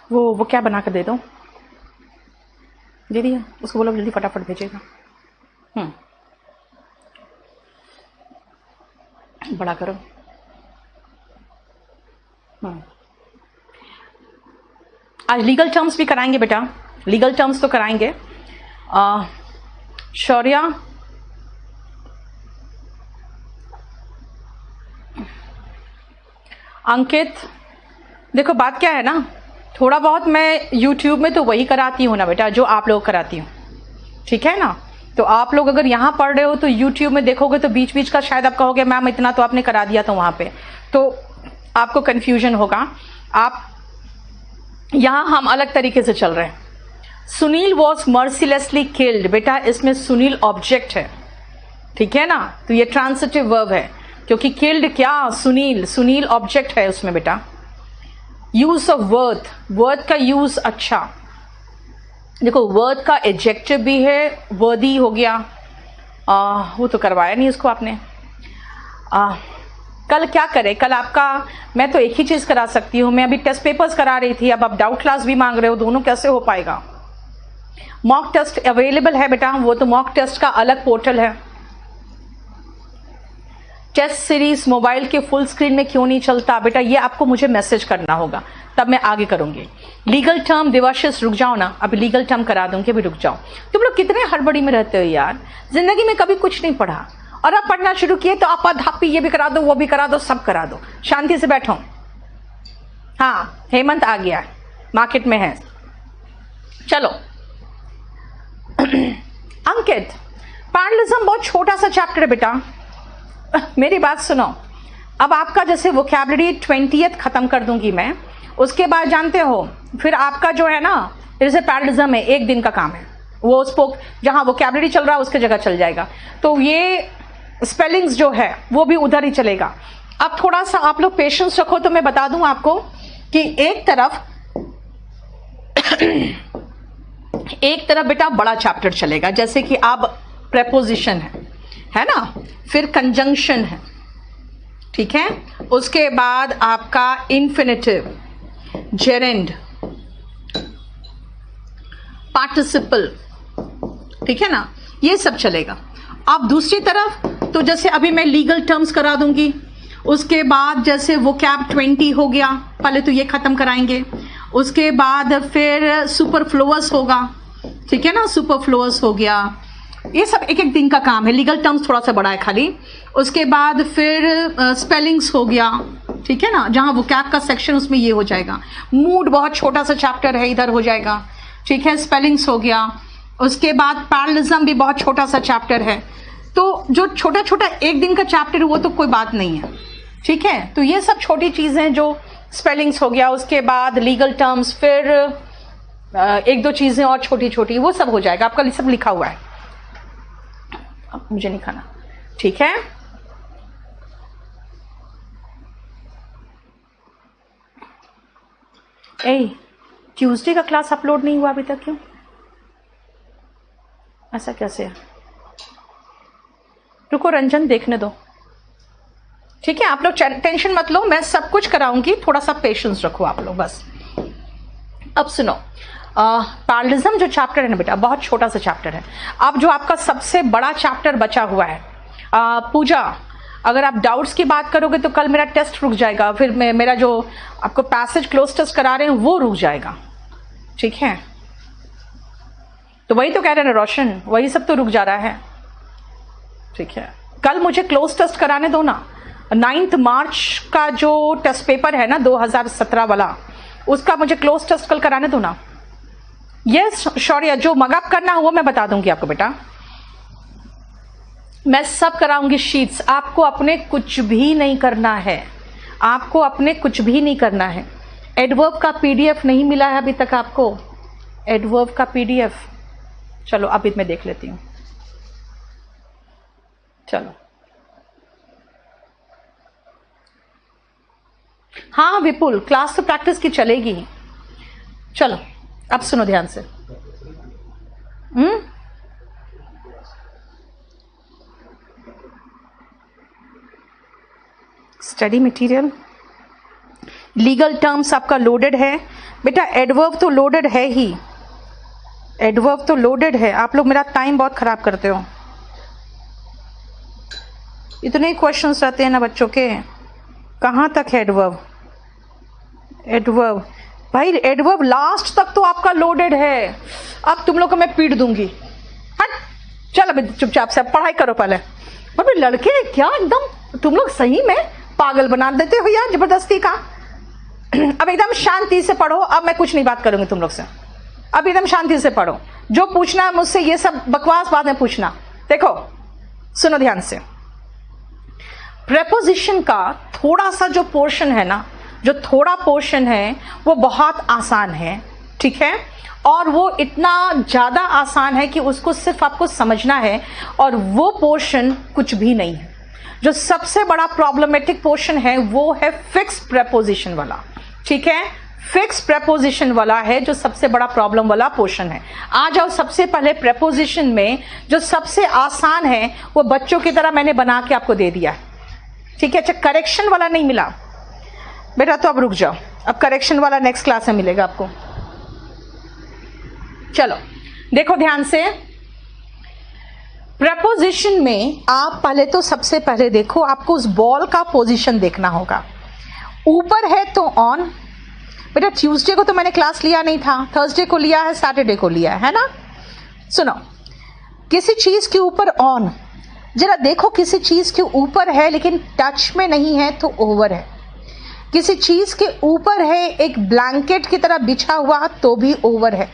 वो क्या बना कर दे दो दीदी, उसको बोलो जल्दी फटाफट भेजेगा। बड़ा करो। आज लीगल टर्म्स भी कराएंगे बेटा, लीगल टर्म्स तो कराएंगे। शौर्या, अंकित, देखो बात क्या है ना, थोड़ा बहुत मैं YouTube में तो वही कराती हूँ ना बेटा जो आप लोग कराती हूँ, ठीक है ना। तो आप लोग अगर यहाँ पढ़ रहे हो तो YouTube में देखोगे तो बीच बीच का शायद आप कहोगे मैम इतना तो आपने करा दिया था वहाँ पे, तो आपको कंफ्यूजन होगा। आप यहाँ हम अलग तरीके से चल रहे हैं। सुनील वॉज मर्सीलेसली किल्ड, बेटा इसमें सुनील ऑब्जेक्ट है, ठीक है ना, तो ये ट्रांसिटिव वर्ब है क्योंकि किल्ड क्या, सुनील, सुनील ऑब्जेक्ट है उसमें बेटा। यूज ऑफ वर्थ, वर्थ का यूज, अच्छा देखो वर्थ का एडजेक्टिव भी है, वर्दी हो गया, वो तो करवाया नहीं उसको आपने। कल क्या करें, कल आपका, मैं तो एक ही चीज करा सकती हूँ, मैं अभी टेस्ट पेपर्स करा रही थी, अब आप डाउट क्लास भी मांग रहे हो, दोनों कैसे हो पाएगा। मॉक टेस्ट अवेलेबल है बेटा, वो तो मॉक टेस्ट का अलग पोर्टल है। टेस्ट सीरीज मोबाइल के फुल स्क्रीन में क्यों नहीं चलता बेटा, ये आपको मुझे मैसेज करना होगा तब मैं आगे करूंगी। लीगल टर्म, देवाशीष रुक जाओ ना, अभी लीगल टर्म करा दूंगी, अभी रुक जाओ। तुम लोग कितने हड़बड़ी में रहते हो यार, जिंदगी में कभी कुछ नहीं पढ़ा और अब पढ़ना शुरू किए तो आप धापी ये भी करा दो, वो भी करा दो, सब करा दो, शांति से बैठो। हाँ हेमंत आ गया, मार्केट में है, चलो। अंकित, पैरलिज्म बहुत छोटा सा चैप्टर है बेटा, मेरी बात सुनो। अब आपका जैसे वोकैबुलरी 20th खत्म कर दूंगी मैं, उसके बाद जानते हो फिर आपका जो है ना, जैसे पैरलिज्म है, एक दिन का काम है, वो स्पोक जहां वोकैबुलरी चल रहा है उसके जगह चल जाएगा, तो ये स्पेलिंग्स जो है वो भी उधर ही चलेगा। अब थोड़ा सा आप लोग पेशेंस रखो तो मैं बता दूं आपको कि एक तरफ बेटा बड़ा चैप्टर चलेगा, जैसे कि अब प्रेपोजिशन है ना, फिर कंजंक्शन है, ठीक है, उसके बाद आपका इन्फिनिटिव, जेरेंड, पार्टिसिपल, ठीक है ना, ये सब चलेगा। अब दूसरी तरफ तो जैसे अभी मैं लीगल टर्म्स करा दूंगी, उसके बाद जैसे वोकैब 20 हो गया, पहले तो ये खत्म कराएंगे, उसके बाद फिर सुपरफ्लुअस होगा, ठीक है ना, सुपरफ्लुअस हो गया, ये सब एक एक दिन का काम है। लीगल टर्म्स थोड़ा सा बड़ा है खाली, उसके बाद फिर स्पेलिंग्स हो गया, ठीक है ना, जहां वोकैब का सेक्शन उसमें ये हो जाएगा। मूड बहुत छोटा सा चैप्टर है, इधर हो जाएगा, ठीक है, स्पेलिंग्स हो गया। उसके बाद पैरलिज्म भी बहुत छोटा सा चैप्टर है, तो जो छोटा छोटा एक दिन का चैप्टर वो तो कोई बात नहीं है, ठीक है। तो ये सब छोटी चीजें जो स्पेलिंग्स हो गया, उसके बाद लीगल टर्म्स, फिर एक दो चीजें और छोटी छोटी, वो सब हो जाएगा, आपका सब लिखा हुआ है, अब मुझे नहीं खाना, ठीक है। ट्यूसडे का क्लास अपलोड नहीं हुआ अभी तक, क्यों ऐसा कैसे है? रुको रंजन, देखने दो, ठीक है। आप लोग टेंशन मत लो, मैं सब कुछ कराऊंगी, थोड़ा सा पेशेंस रखो आप लोग बस। अब सुनो, पैरलिज्म जो चैप्टर है ना बेटा, बहुत छोटा सा चैप्टर है। अब जो आपका सबसे बड़ा चैप्टर बचा हुआ है, पूजा, अगर आप डाउट्स की बात करोगे तो कल मेरा टेस्ट रुक जाएगा, फिर मेरा जो आपको पैसेज क्लोज टेस्ट करा रहे हैं वो रुक जाएगा, ठीक है। तो वही तो कह रहे हैं रोशन, वही सब तो रुक जा रहा है, ठीक है। कल मुझे क्लोज टेस्ट कराने दो ना, 9 मार्च का जो टेस्ट पेपर है ना 2017 वाला, उसका मुझे क्लोज टेस्ट कल कराने दो ना। यस शौर्य, जो मगअप करना है वो मैं बता दूंगी आपको बेटा, मैं सब कराऊंगी शीट्स। आपको अपने कुछ भी नहीं करना है, आपको अपने कुछ भी नहीं करना है। एडवर्ब का पीडीएफ नहीं मिला है अभी तक आपको, एडवर्ब का पीडीएफ, चलो अभी मैं देख लेती हूं, चलो। हाँ विपुल, क्लास तो प्रैक्टिस की चलेगी ही, चलो अब सुनो ध्यान से। स्टडी मटेरियल, लीगल टर्म्स आपका लोडेड है बेटा, एडवर्ब तो लोडेड है ही, एडवर्ब तो लोडेड है। आप लोग मेरा टाइम बहुत खराब करते हो, इतने क्वेश्चंस रहते हैं ना बच्चों के, कहाँ तक है एडवर्ब? एडवर्ब भाई, एडवर्ब लास्ट तक तो आपका लोडेड है। अब तुम लोग को मैं पीट दूंगी, हट चल अभी चुपचाप से पढ़ाई करो पहले। अबे लड़के क्या एकदम तुम लोग सही में पागल बना देते हो यार जबरदस्ती का। अब एकदम शांति से पढ़ो, अब मैं कुछ नहीं बात करूंगी तुम लोग से, अब एकदम शांति से पढ़ो। जो पूछना है मुझसे ये सब बकवास बाद में पूछना। देखो सुनो ध्यान से, प्रेपोजिशन का थोड़ा सा जो पोर्शन है ना, जो थोड़ा पोर्शन है वो बहुत आसान है, ठीक है, और वो इतना ज़्यादा आसान है कि उसको सिर्फ आपको समझना है, और वो पोर्शन कुछ भी नहीं है। जो सबसे बड़ा प्रॉब्लमेटिक पोर्शन है वो है फिक्स प्रेपोजिशन वाला, ठीक है, फिक्स प्रेपोजिशन वाला है जो सबसे बड़ा प्रॉब्लम वाला पोर्शन है। आ जाओ सबसे पहले प्रेपोजिशन में जो सबसे आसान है वो बच्चों की तरह मैंने बना के आपको दे दिया है, ठीक है। अच्छा करेक्शन वाला नहीं मिला बेटा, तो अब रुक जाओ, अब करेक्शन वाला नेक्स्ट क्लास में मिलेगा आपको। चलो देखो ध्यान से, प्रपोजिशन में आप पहले तो सबसे पहले देखो, आपको उस बॉल का पोजीशन देखना होगा। ऊपर है तो ऑन, बेटा ट्यूसडे को तो मैंने क्लास लिया नहीं था, थर्सडे को लिया है, सैटरडे को लिया है ना। सुनो, किसी चीज के ऊपर ऑन, जरा देखो किसी चीज के ऊपर है लेकिन टच में नहीं है तो ओवर है। किसी चीज के ऊपर है एक ब्लैंकेट की तरह बिछा हुआ तो भी ओवर है।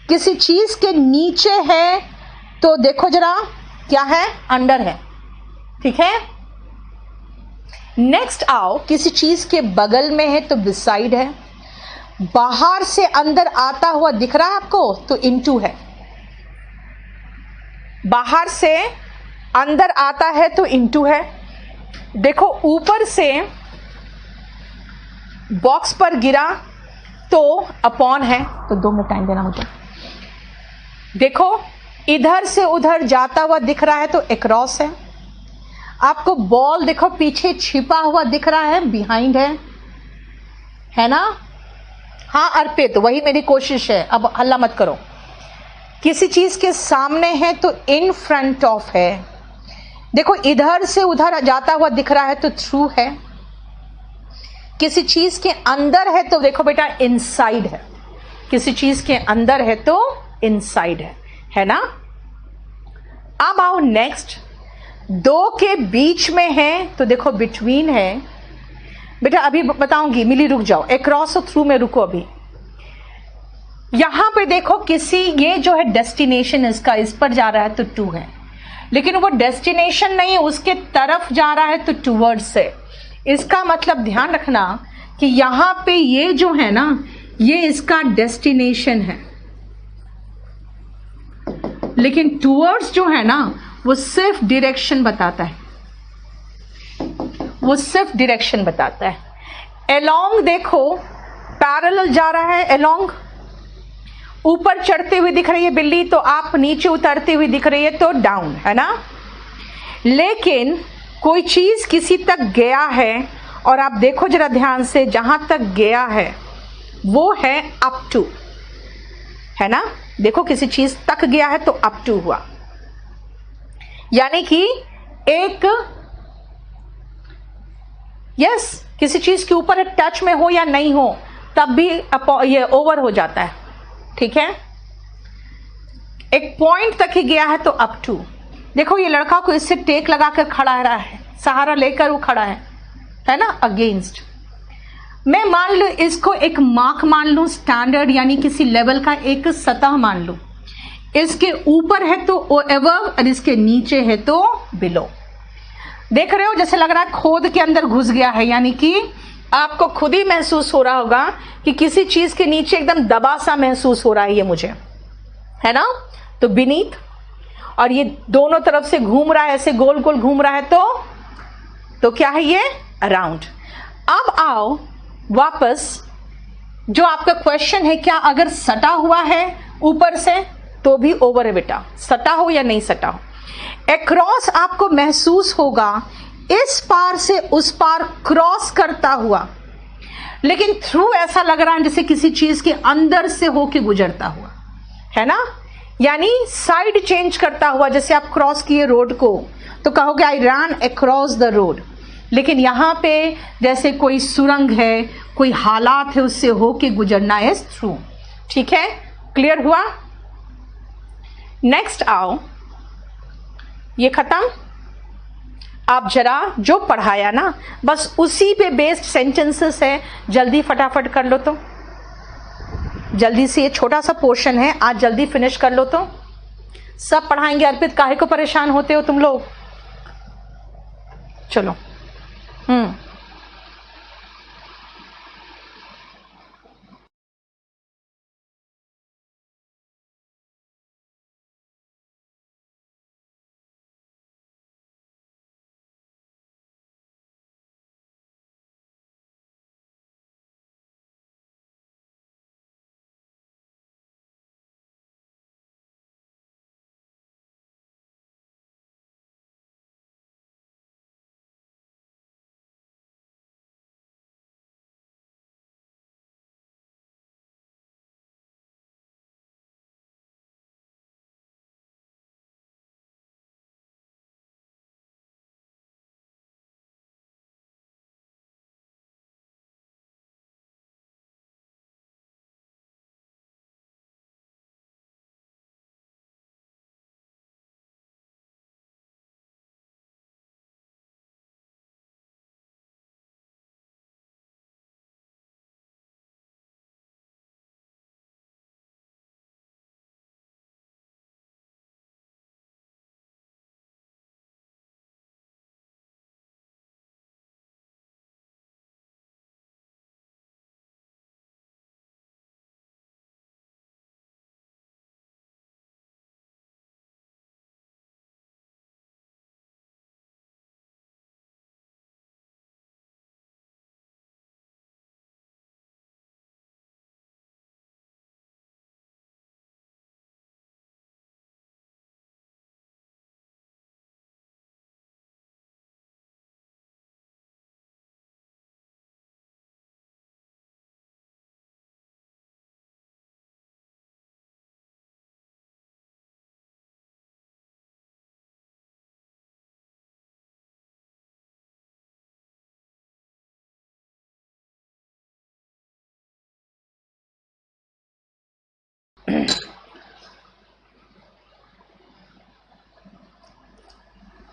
किसी चीज के नीचे है तो देखो जरा क्या है, अंडर है, ठीक है। नेक्स्ट आओ, किसी चीज के बगल में है तो बिसाइड है। बाहर से अंदर आता हुआ दिख रहा है आपको तो इनटू है। बाहर से अंदर आता है तो इनटू है। देखो ऊपर से बॉक्स पर गिरा तो अपॉन है, तो 2 मिनट टाइम देना मुझे। देखो इधर से उधर जाता हुआ दिख रहा है तो अक्रॉस है। आपको बॉल देखो पीछे छिपा हुआ दिख रहा है, बिहाइंड है ना। हाँ अर्पित, वही मेरी कोशिश है, अब हल्ला मत करो। किसी चीज के सामने है तो इन फ्रंट ऑफ है। देखो इधर से उधर जाता हुआ दिख रहा है तो थ्रू है। किसी चीज के अंदर है तो देखो बेटा इनसाइड है। किसी चीज के अंदर है तो इनसाइड है ना। अब आओ नेक्स्ट, 2 के बीच में है तो देखो बिटवीन है। बेटा अभी बताऊंगी, मिली रुक जाओ, अक्रॉस और थ्रू में रुको अभी। यहां पे देखो किसी, ये जो है डेस्टिनेशन इसका, इस पर जा रहा है तो टू है, लेकिन वो डेस्टिनेशन नहीं है, उसके तरफ जा रहा है तो टूवर्ड्स से। इसका मतलब ध्यान रखना कि यहां पे ये जो है ना, ये इसका डेस्टिनेशन है, लेकिन टूवर्ड्स जो है ना वो सिर्फ डायरेक्शन बताता है, वो सिर्फ डायरेक्शन बताता है। अलोंग देखो पैरेलल जा रहा है, अलोंग ऊपर चढ़ते हुए दिख रही है बिल्ली तो आप नीचे उतरती हुई दिख रही है तो डाउन, है ना। लेकिन कोई चीज किसी तक गया है और आप देखो जरा ध्यान से, जहां तक गया है वो है अप टू, है ना। देखो किसी चीज तक गया है तो अप टू हुआ, यानी कि एक यस किसी चीज के ऊपर टच में हो या नहीं हो तब भी ये ओवर हो जाता है, ठीक है। एक पॉइंट तक ही गया है तो अप टू। देखो ये लड़का को इससे टेक लगाकर खड़ा रहा है, सहारा लेकर वो खड़ा है ना, अगेंस्ट। मैं मान लो इसको एक मार्क मान लूं, स्टैंडर्ड यानी किसी लेवल का एक सतह मान लूं। इसके ऊपर है तो अबव और इसके नीचे है तो बिलो। देख रहे हो जैसे लग रहा है खोद के अंदर घुस गया है, यानी कि आपको खुद ही महसूस हो रहा होगा कि किसी चीज के नीचे एकदम दबा सा महसूस हो रहा है ये मुझे, है ना। तो बीनीथ, और ये दोनों तरफ से घूम रहा है, ऐसे गोल गोल घूम रहा है तो क्या है ये, अराउंड। अब आओ वापस, जो आपका क्वेश्चन है, क्या अगर सटा हुआ है ऊपर से तो भी ओवर है बेटा, सटा हो या नहीं सटा हो। अक्रॉस आपको महसूस होगा इस पार से उस पार क्रॉस करता हुआ, लेकिन थ्रू ऐसा लग रहा है जैसे किसी चीज के अंदर से होके गुजरता हुआ, है ना, यानी साइड चेंज करता हुआ। जैसे आप क्रॉस किए रोड को तो कहोगे I run across the road, लेकिन यहां पे जैसे कोई सुरंग है, कोई हालात है, उससे होके गुजरना है थ्रू। ठीक है, क्लियर हुआ? नेक्स्ट आओ, ये खत्म। आप जरा जो पढ़ाया ना बस उसी पे बेस्ड सेंटेंसेस है, जल्दी फटाफट कर लो। तो जल्दी से, ये छोटा सा पोर्शन है, आज जल्दी फिनिश कर लो। तो सब पढ़ाएंगे। अर्पित, काहे को परेशान होते हो तुम लोग? चलो।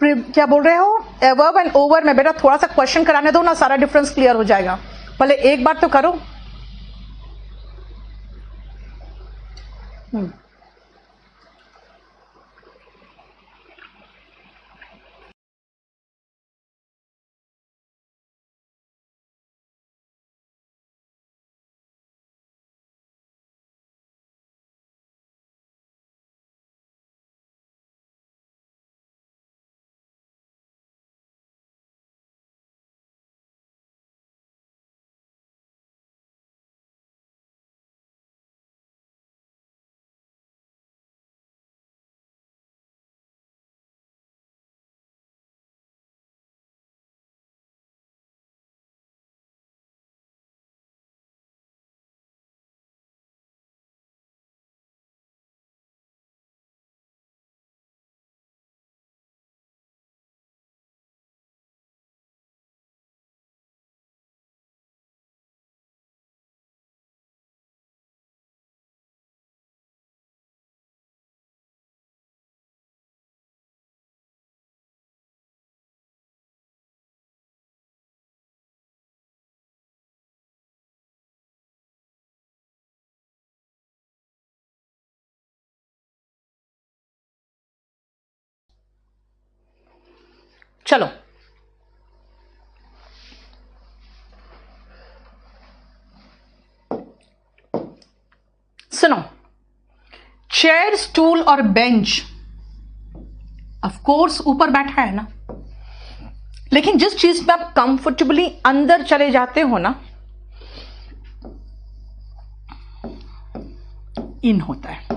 क्या बोल रहे हो? वर्ब एंड ओवर में बेटा थोड़ा सा क्वेश्चन कराने दो ना, सारा डिफरेंस क्लियर हो जाएगा। पहले एक बार तो करो। चलो, सुनो। चेयर, स्टूल और बेंच ऑफ कोर्स ऊपर बैठा है ना, लेकिन जिस चीज में आप कंफर्टेबली अंदर चले जाते हो ना, इन होता है।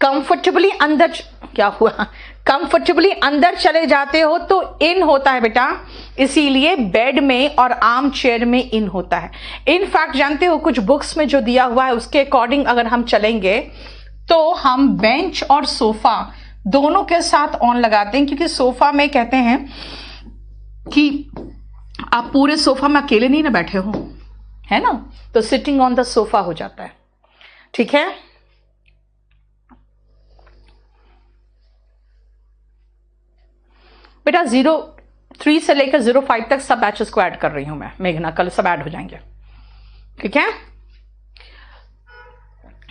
कंफर्टेबली अंदर क्या हुआ, कंफर्टेबली अंदर चले जाते हो तो इन होता है बेटा, इसीलिए बेड में और आर्म चेयर में इन होता है। इनफैक्ट जानते हो कुछ बुक्स में जो दिया हुआ है उसके अकॉर्डिंग अगर हम चलेंगे तो हम बेंच और सोफा दोनों के साथ ऑन लगाते हैं, क्योंकि सोफा में कहते हैं कि आप पूरे सोफा में अकेले नहीं ना बैठे हो, है ना, तो सिटिंग ऑन द सोफा हो जाता है। ठीक है, बेटा 03 से लेकर 05 तक सब बैचेस को ऐड कर रही हूं मैं, मेघना कल सब ऐड हो जाएंगे। ठीक है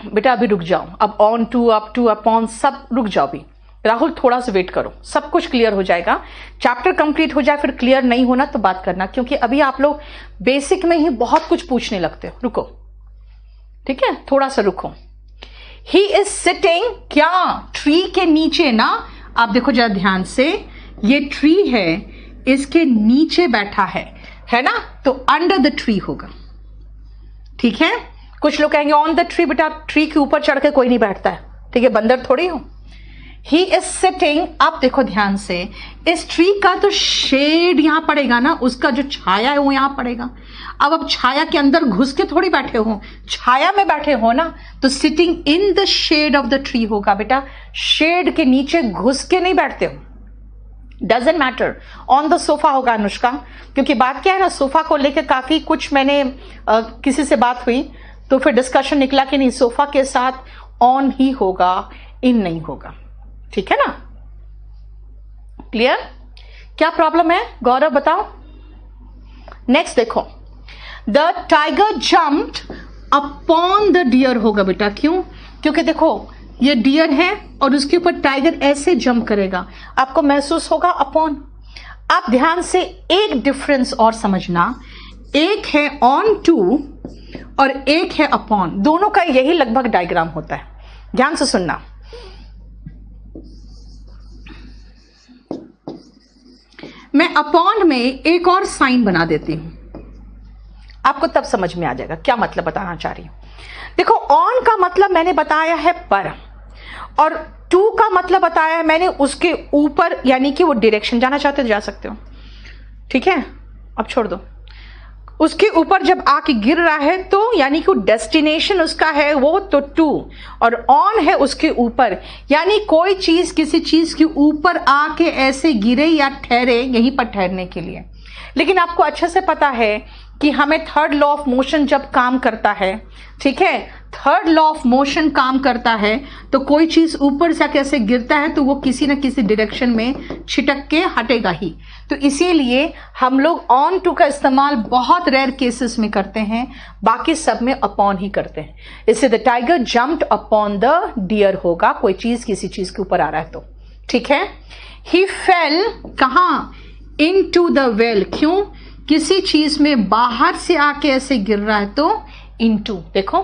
बेटा, अभी रुक जाओ, अब on to up to upon सब रुक जाओ भी। राहुल थोड़ा सा वेट करो, सब कुछ क्लियर हो जाएगा, चैप्टर कंप्लीट हो जाए, फिर क्लियर नहीं होना तो बात करना, क्योंकि अभी आप लोग बेसिक में ही बहुत कुछ पूछने लगते हो। रुको, ठीक है, थोड़ा सा रुको। ही इज सिटिंग, क्या ट्री के नीचे ना, आप देखो जरा ध्यान से, ये ट्री है, इसके नीचे बैठा है ना, तो अंडर द ट्री होगा। ठीक है, कुछ लोग कहेंगे ऑन द ट्री, बेटा ट्री के ऊपर चढ़ के कोई नहीं बैठता है, ठीक है, बंदर थोड़ी हो। ही इज सिटिंग, आप देखो ध्यान से, इस ट्री का तो शेड यहां पड़ेगा ना, उसका जो छाया है वो यहां पड़ेगा। अब छाया के अंदर घुस के थोड़ी बैठे हो, छाया में बैठे हो ना, तो sitting in the shade of the tree होगा बेटा, शेड के नीचे घुस के नहीं बैठते हो। Doesn't matter, on the sofa होगा अनुष्का, क्योंकि बात क्या है ना, सोफा को लेकर काफी कुछ मैंने किसी से बात हुई तो फिर डिस्कशन निकला कि नहीं, सोफा के साथ ऑन ही होगा, इन नहीं होगा। ठीक है ना, क्लियर? क्या प्रॉब्लम है गौरव बताओ। नेक्स्ट देखो, the tiger jumped upon the deer होगा बेटा, क्यों? क्योंकि देखो ये डियर है और उसके ऊपर टाइगर ऐसे जंप करेगा, आपको महसूस होगा अपॉन। आप ध्यान से एक डिफरेंस और समझना, एक है ऑन टू और एक है अपॉन, दोनों का यही लगभग डायग्राम होता है, ध्यान से सुनना। मैं अपॉन में एक और साइन बना देती हूं, आपको तब समझ में आ जाएगा क्या मतलब बताना चाह रही हूं। देखो, ऑन का मतलब मैंने बताया है पर, और टू का मतलब बताया है मैंने उसके ऊपर, यानी कि वो डायरेक्शन जाना चाहते हो जा सकते हो। ठीक है, अब छोड़ दो, उसके ऊपर जब आके गिर रहा है तो यानी कि डेस्टिनेशन उसका है वो तो टू, और ऑन है उसके ऊपर, यानी कोई चीज किसी चीज के ऊपर आके ऐसे गिरे या ठहरे, यहीं पर ठहरने के लिए। लेकिन आपको अच्छे से पता है कि हमें थर्ड लॉ ऑफ मोशन जब काम करता है, ठीक है, थर्ड लॉ ऑफ मोशन काम करता है तो कोई चीज ऊपर से कैसे गिरता है तो वो किसी ना किसी डायरेक्शन में छिटक के हटेगा ही। तो इसीलिए हम लोग ऑन टू का इस्तेमाल बहुत रेयर केसेस में करते हैं, बाकी सब में अपॉन ही करते हैं। इससे the tiger jumped upon the deer होगा, कोई चीज किसी चीज के ऊपर आ रहा है तो। ठीक है, ही फेल कहां, इन टू द वेल, क्यों? किसी चीज में बाहर से आके ऐसे गिर रहा है तो इनटू। देखो,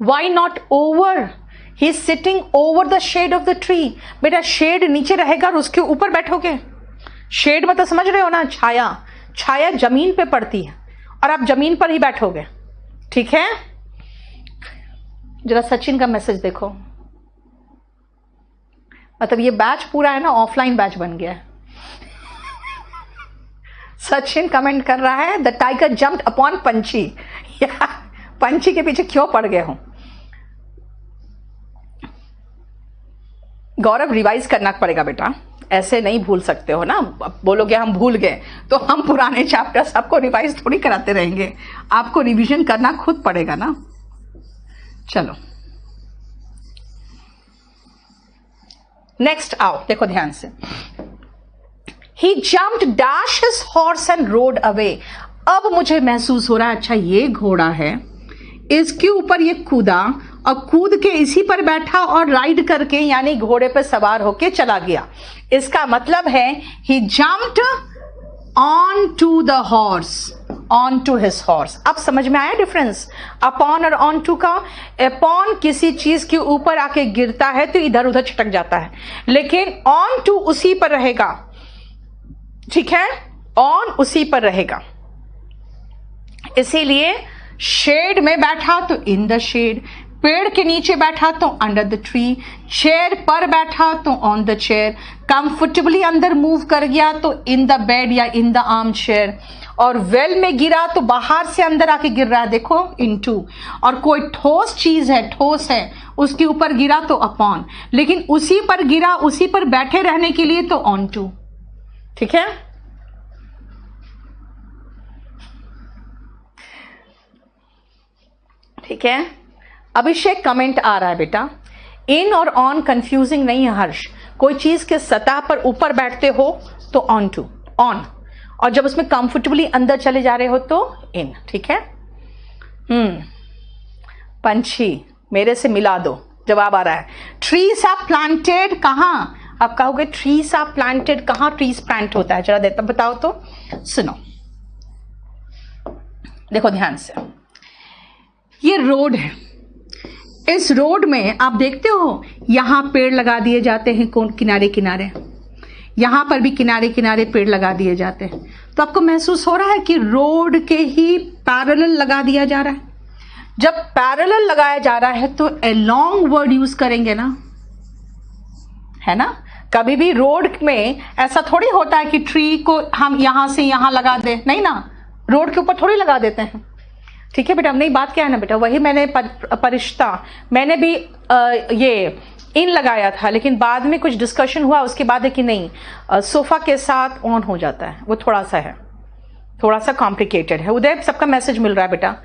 why not over, he is sitting over the shade of the tree. बेटा शेड नीचे रहेगा और उसके ऊपर बैठोगे, शेड मतलब समझ रहे हो ना, छाया, छाया जमीन पे पड़ती है और आप जमीन पर ही बैठोगे। ठीक है, जरा सचिन का मैसेज देखो, मतलब ये बैच पूरा है ना ऑफलाइन बैच बन गया है। सचिन कमेंट कर रहा है द टाइगर जंप्ड अपॉन पंछी। पंछी के पीछे क्यों पड़ गए हो? गौरव रिवाइज करना पड़ेगा बेटा, ऐसे नहीं भूल सकते हो ना। अब बोलोगे हम भूल गए तो हम पुराने चैप्टर सबको रिवाइज थोड़ी कराते रहेंगे, आपको रिवीजन करना खुद पड़ेगा ना। चलो नेक्स्ट आओ, देखो ध्यान से। He jumped, dashed his horse and rode away. अब मुझे महसूस हो रहा है अच्छा ये घोड़ा है, इसके ऊपर ये कूदा और कूद के इसी पर बैठा और राइड करके यानी घोड़े पर सवार होके चला गया। इसका मतलब है he jumped on to the horse, on to his horse। अब समझ में आया डिफरेंस अपॉन और ऑन टू का? अपॉन किसी चीज के ऊपर आके गिरता है तो इधर उधर छिटक जाता है, लेकिन ऑन टू उसी पर रहेगा। ठीक है, ऑन उसी पर रहेगा, इसीलिए शेड में बैठा तो इन द शेड, पेड़ के नीचे बैठा तो अंडर द ट्री, चेयर पर बैठा तो ऑन द चेयर, कंफर्टेबली अंदर मूव कर गया तो इन द बेड या इन द आर्म चेयर, और वेल में गिरा तो बाहर से अंदर आके गिर रहा है, देखो इनटू, और कोई ठोस चीज है, ठोस है, उसके ऊपर गिरा तो अपॉन, लेकिन उसी पर गिरा, उसी पर बैठे रहने के लिए तो ऑन टू। ठीक है, ठीक है। अभिषेक कमेंट आ रहा है बेटा, इन और ऑन कंफ्यूजिंग नहीं है हर्ष, कोई चीज के सतह पर ऊपर बैठते हो तो ऑन टू, ऑन, और जब उसमें कंफर्टेबली अंदर चले जा रहे हो तो इन। ठीक है। पंछी मेरे से मिला दो, जवाब आ रहा है ट्रीज आर प्लांटेड कहां। आप कहोगे ट्रीज आर प्लांटेड कहां, ट्रीज प्लांट होता है, जरा देता बताओ तो। सुनो, देखो ध्यान से, ये रोड है, इस रोड में आप देखते हो यहां पेड़ लगा दिए जाते हैं, कौन किनारे किनारे, यहां पर भी किनारे किनारे पेड़ लगा दिए जाते हैं, तो आपको महसूस हो रहा है कि रोड के ही पैरेलल लगा दिया जा रहा है। जब पैरेलल लगाया जा रहा है तो अलोंग वर्ड यूज करेंगे ना, है ना। कभी भी रोड में ऐसा थोड़ी होता है कि ट्री को हम यहां से यहां लगा दे, नहीं ना, रोड के ऊपर थोड़ी लगा देते हैं। ठीक है बेटा, नहीं बात क्या है ना बेटा, वही मैंने परिश्ता, मैंने भी ये इन लगाया था, लेकिन बाद में कुछ डिस्कशन हुआ उसके बाद है कि नहीं, सोफा के साथ ऑन हो जाता है, वो थोड़ा सा है, थोड़ा सा कॉम्प्लिकेटेड है। उदय सबका मैसेज मिल रहा है बेटा,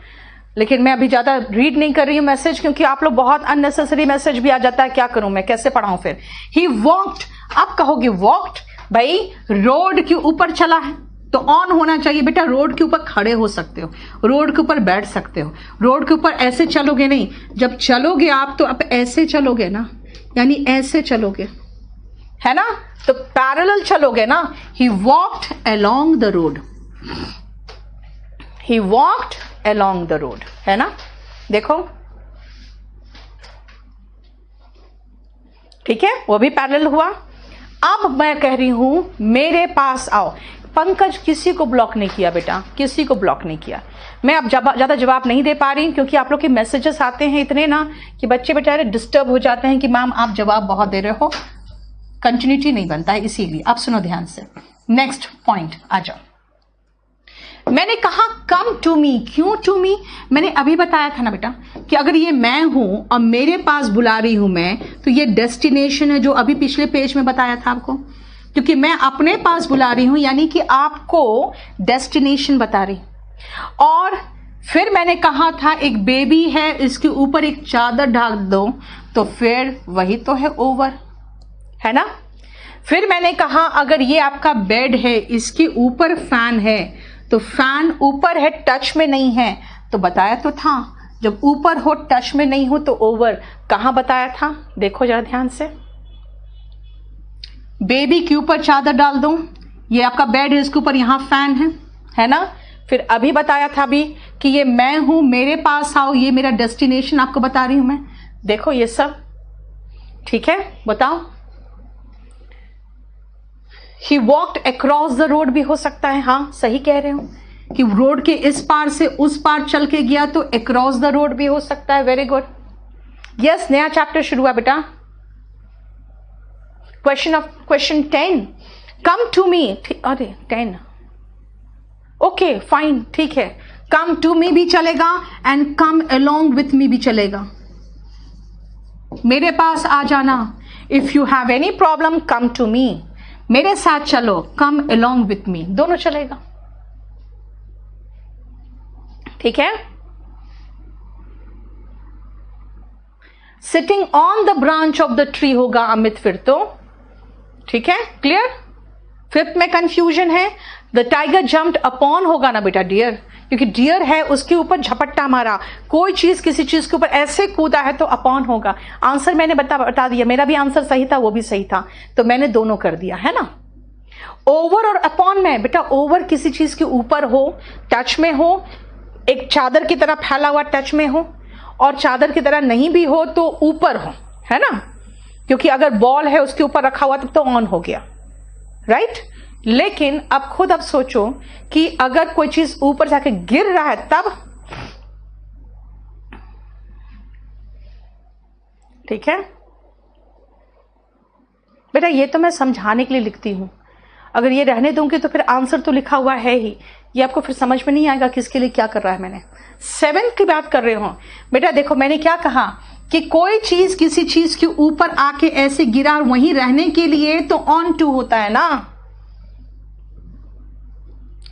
लेकिन मैं अभी ज्यादा रीड नहीं कर रही हूँ मैसेज, क्योंकि आप लोग बहुत अननेसेसरी मैसेज भी आ जाता है, क्या करूं मैं, कैसे पढ़ाऊं फिर। ही वॉक्ड, आप कहोगे वॉक्ड, भाई रोड के ऊपर चला है तो ऑन होना चाहिए बेटा, रोड के ऊपर खड़े हो सकते हो, रोड के ऊपर बैठ सकते हो, रोड के ऊपर ऐसे चलोगे नहीं, जब चलोगे आप तो आप ऐसे चलोगे ना, यानी ऐसे चलोगे, है ना, तो पैरेलल चलोगे ना। He walked along the road, he walked along the road, है ना, देखो, ठीक है, वो भी पैरेलल हुआ। अब मैं कह रही हूं मेरे पास आओ। पंकज किसी को ब्लॉक नहीं किया बेटा, किसी को ब्लॉक नहीं किया। मैं अब ज्यादा जवाब नहीं दे पा रही, क्योंकि आप लोग के मैसेजेस आते हैं इतने ना कि बच्चे बेचारे डिस्टर्ब हो जाते हैं कि मैम आप जवाब बहुत दे रहे हो, कंटिन्यूटी नहीं बनता है, इसीलिए। आप सुनो ध्यान से, नेक्स्ट पॉइंट आ जाओ। मैंने कहा कम टू मी, क्यों टू मी, मैंने अभी बताया था ना बेटा कि अगर ये मैं हूं और मेरे पास बुला रही हूं मैं, तो ये डेस्टिनेशन है, जो अभी पिछले पेज में बताया था आपको, क्योंकि मैं अपने पास बुला रही हूं, यानी कि आपको डेस्टिनेशन बता रही। और फिर मैंने कहा था एक बेबी है, इसके ऊपर एक चादर ढाक दो, तो फिर वही तो है ओवर, है ना। फिर मैंने कहा अगर ये आपका बेड है, इसके ऊपर फैन है, तो फैन ऊपर है, टच में नहीं है, तो बताया तो था जब ऊपर हो टच में नहीं हो तो ओवर। कहां बताया था, देखो जरा ध्यान से, बेबी के ऊपर चादर डाल दो, ये आपका बेड है, इसके ऊपर यहां फैन है ना। फिर अभी बताया था भी कि ये मैं हूं, मेरे पास आओ, ये मेरा डेस्टिनेशन आपको बता रही हूं मैं, देखो ये सब, ठीक है, बताओ। ही वॉक्ड अक्रॉस द रोड भी हो सकता है, हाँ सही कह रहे हो कि रोड के इस पार से उस पार चल के गया, तो अक्रॉस द रोड भी हो सकता है। वेरी गुड, यस, नया चैप्टर शुरू हुआ बेटा। क्वेश्चन 10, कम टू मी, अरे 10, ओके फाइन, ठीक है, कम टू मी भी चलेगा and come along with me भी चलेगा, मेरे पास आ जाना। If you have any problem come to me, मेरे साथ चलो, कम अलोंग विथ मी, दोनों चलेगा, ठीक है। Sitting on the branch of the tree होगा अमित, फिर तो ठीक है, क्लियर। फिफ्थ में कंफ्यूजन है, द टाइगर जम्प्ड अपॉन होगा ना बेटा डियर, क्योंकि डियर है उसके ऊपर झपट्टा मारा, कोई चीज किसी चीज के ऊपर ऐसे कूदा है तो अपॉन होगा। आंसर मैंने बता दिया, मेरा भी आंसर सही था, वो भी सही था, तो मैंने दोनों कर दिया, है ना। ओवर और अपॉन में बेटा, ओवर किसी चीज के ऊपर हो, टच में हो, एक चादर की तरह फैला हुआ टच में हो, और चादर की तरह नहीं भी हो तो ऊपर हो, है ना, क्योंकि अगर बॉल है उसके ऊपर रखा हुआ तब तो ऑन हो गया, राइट। लेकिन अब खुद अब सोचो कि अगर कोई चीज ऊपर जाके गिर रहा है तब, ठीक है बेटा, ये तो मैं समझाने के लिए लिखती हूं, अगर ये रहने दूंगी तो फिर आंसर तो लिखा हुआ है ही, ये आपको फिर समझ में नहीं आएगा किसके लिए क्या कर रहा है मैंने। 7th की बात कर रहे हो बेटा, देखो मैंने क्या कहा कि कोई चीज किसी चीज के ऊपर आके ऐसे गिरा वहीं रहने के लिए तो ऑन टू होता है ना,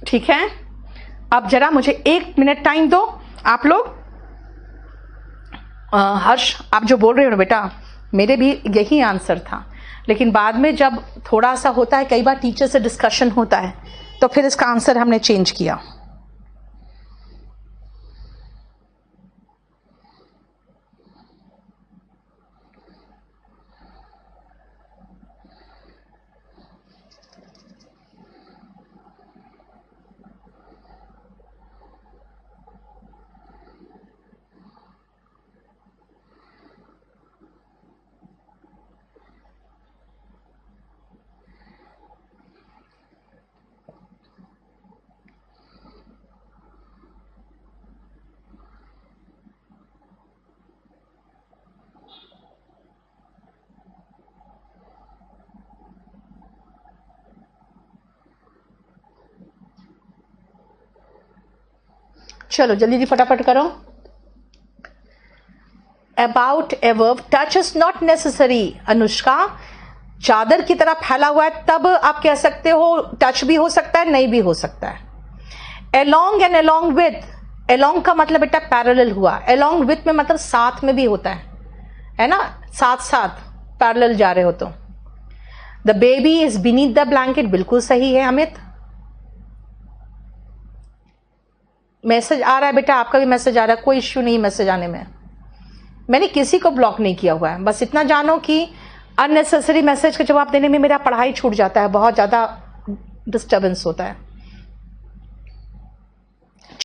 ठीक है। अब जरा मुझे 1 मिनट टाइम दो आप लोग। हर्ष आप जो बोल रहे हो ना बेटा, मेरे भी यही आंसर था, लेकिन बाद में जब थोड़ा सा होता है, कई बार टीचर से डिस्कशन होता है, तो फिर इसका आंसर हमने चेंज किया। चलो जल्दी फटाफट करो। About a verb touch is not necessary. Anushka, चादर की तरह फैला हुआ है तब आप कह सकते हो टच भी हो सकता है, नहीं भी हो सकता है। Along and along with, along का मतलब बेटा पैरेलल हुआ, अलोंग विथ में मतलब साथ में भी होता है ना, साथ साथ पैरेलल जा रहे हो तो। The baby is beneath the blanket, बिल्कुल सही है अमित। मैसेज आ रहा है बेटा, आपका भी मैसेज आ रहा है, कोई इश्यू नहीं मैसेज आने में, मैंने किसी को ब्लॉक नहीं किया हुआ है। बस इतना जानो कि अननेसेसरी मैसेज का जवाब देने में मेरा पढ़ाई छूट जाता है, बहुत ज्यादा डिस्टर्बेंस होता है।